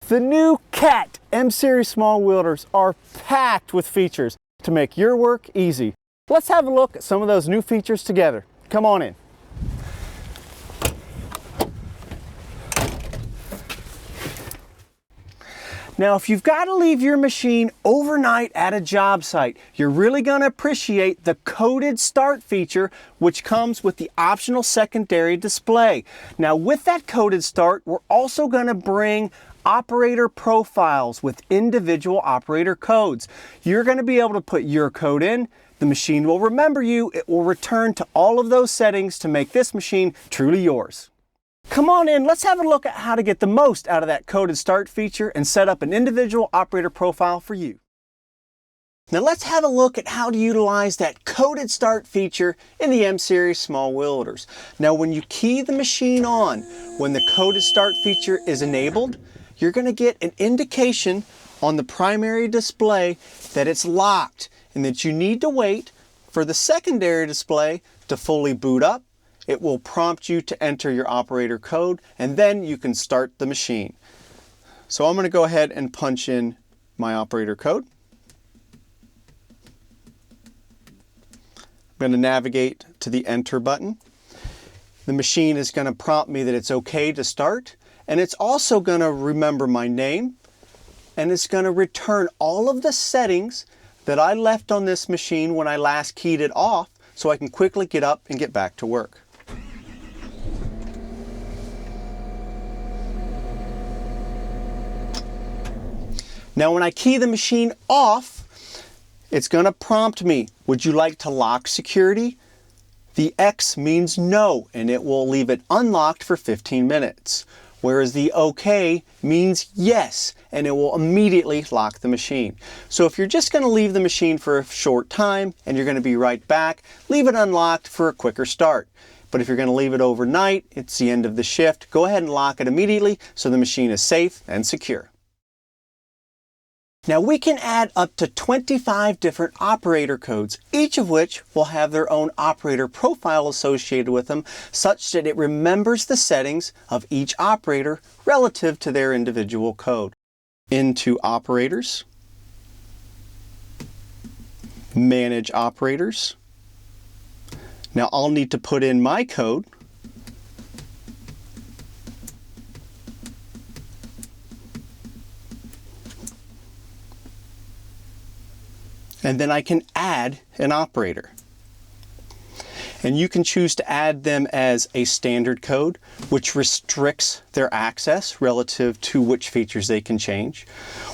The new CAT M-Series small wielders are packed with features to make your work easy. Let's have a look at some of those new features together. Come on in. Now, if you've got to leave your machine overnight at a job site, you're really going to appreciate the coded start feature, which comes with the optional secondary display. Now, with that coded start, we're also going to bring operator profiles with individual operator codes. You're going to be able to put your code in, the machine will remember you, it will return to all of those settings to make this machine truly yours. Come on in, let's have a look at how to get the most out of that coded start feature and set up an individual operator profile for you. Now let's have a look at how to utilize that coded start feature in the M-Series small wielders. Now when you key the machine on, when the coded start feature is enabled, you're going to get an indication on the primary display that it's locked and that you need to wait for the secondary display to fully boot up. It will prompt you to enter your operator code and then you can start the machine. So I'm going to go ahead and punch in my operator code. I'm going to navigate to the enter button. The machine is going to prompt me that it's okay to start, and it's also going to remember my name, and it's going to return all of the settings that I left on this machine when I last keyed it off so I can quickly get up and get back to work. Now when I key the machine off, it's going to prompt me, would you like to lock security? The X means no, and it will leave it unlocked for 15 minutes. Whereas the OK means yes, and it will immediately lock the machine. So if you're just going to leave the machine for a short time and you're going to be right back, leave it unlocked for a quicker start. But if you're going to leave it overnight, it's the end of the shift, go ahead and lock it immediately so the machine is safe and secure. Now we can add up to 25 different operator codes, each of which will have their own operator profile associated with them, such that it remembers the settings of each operator relative to their individual code. Into Operators, Manage Operators. Now I'll need to put in my code. And then I can add an operator. And you can choose to add them as a standard code, which restricts their access relative to which features they can change.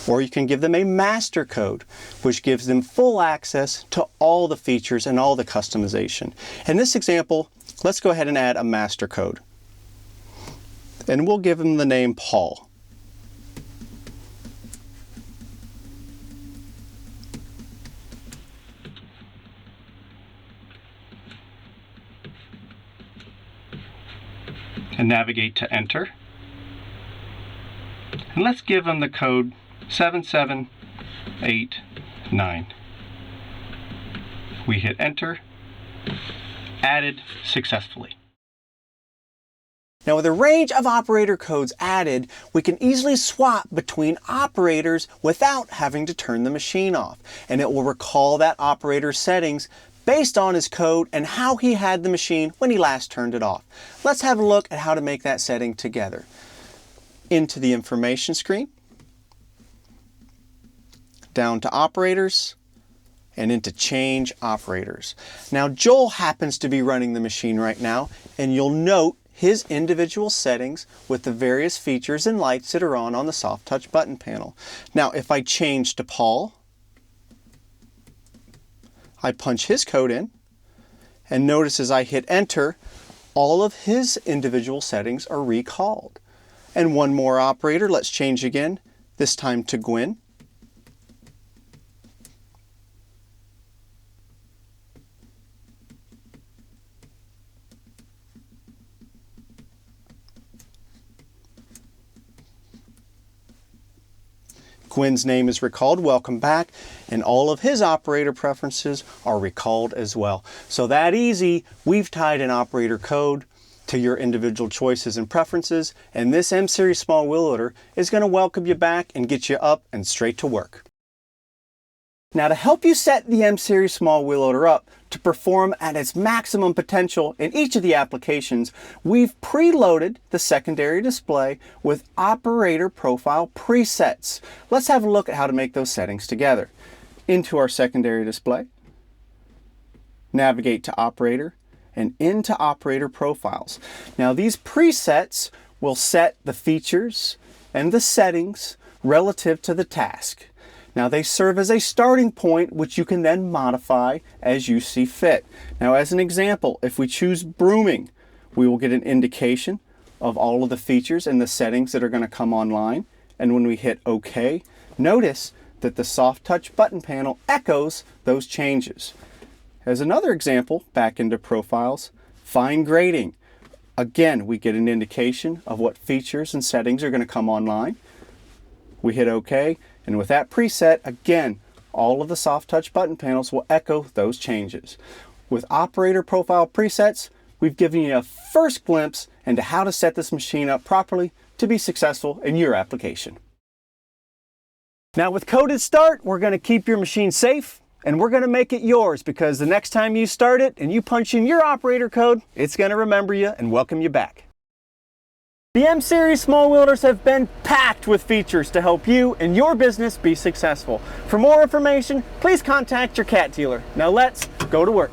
Or you can give them a master code, which gives them full access to all the features and all the customization. In this example, let's go ahead and add a master code. And we'll give them the name Paul. And navigate to enter. And let's give them the code 7789. We hit enter, added successfully. Now with a range of operator codes added, we can easily swap between operators without having to turn the machine off. And it will recall that operator's settings based on his code and how he had the machine when he last turned it off. Let's have a look at how to make that setting together. Into the information screen, down to Operators, and into Change Operators. Now Joel happens to be running the machine right now, and you'll note his individual settings with the various features and lights that are on the soft touch button panel. Now if I change to Paul, I punch his code in, and notice as I hit enter, all of his individual settings are recalled. And one more operator, let's change again, this time to Gwen. Gwen's name is recalled, welcome back, and all of his operator preferences are recalled as well. So that easy, we've tied an operator code to your individual choices and preferences, and this M-Series small wheel loader is going to welcome you back and get you up and straight to work. Now, to help you set the M-Series small wheel loader up to perform at its maximum potential in each of the applications, we've preloaded the secondary display with operator profile presets. Let's have a look at how to make those settings together. Into our secondary display, navigate to operator, and into operator profiles. Now, these presets will set the features and the settings relative to the task. Now, they serve as a starting point which you can then modify as you see fit. Now, as an example, if we choose brooming, we will get an indication of all of the features and the settings that are going to come online. And when we hit OK, notice that the soft touch button panel echoes those changes. As another example, back into profiles, fine grading. Again, we get an indication of what features and settings are going to come online. We hit OK. And with that preset, again, all of the soft touch button panels will echo those changes. With operator profile presets, we've given you a first glimpse into how to set this machine up properly to be successful in your application. Now, with Coded Start, we're going to keep your machine safe and we're going to make it yours, because the next time you start it and you punch in your operator code, it's going to remember you and welcome you back. The M-Series small wheel loaders have been packed with features to help you and your business be successful. For more information, please contact your cat dealer. Now let's go to work.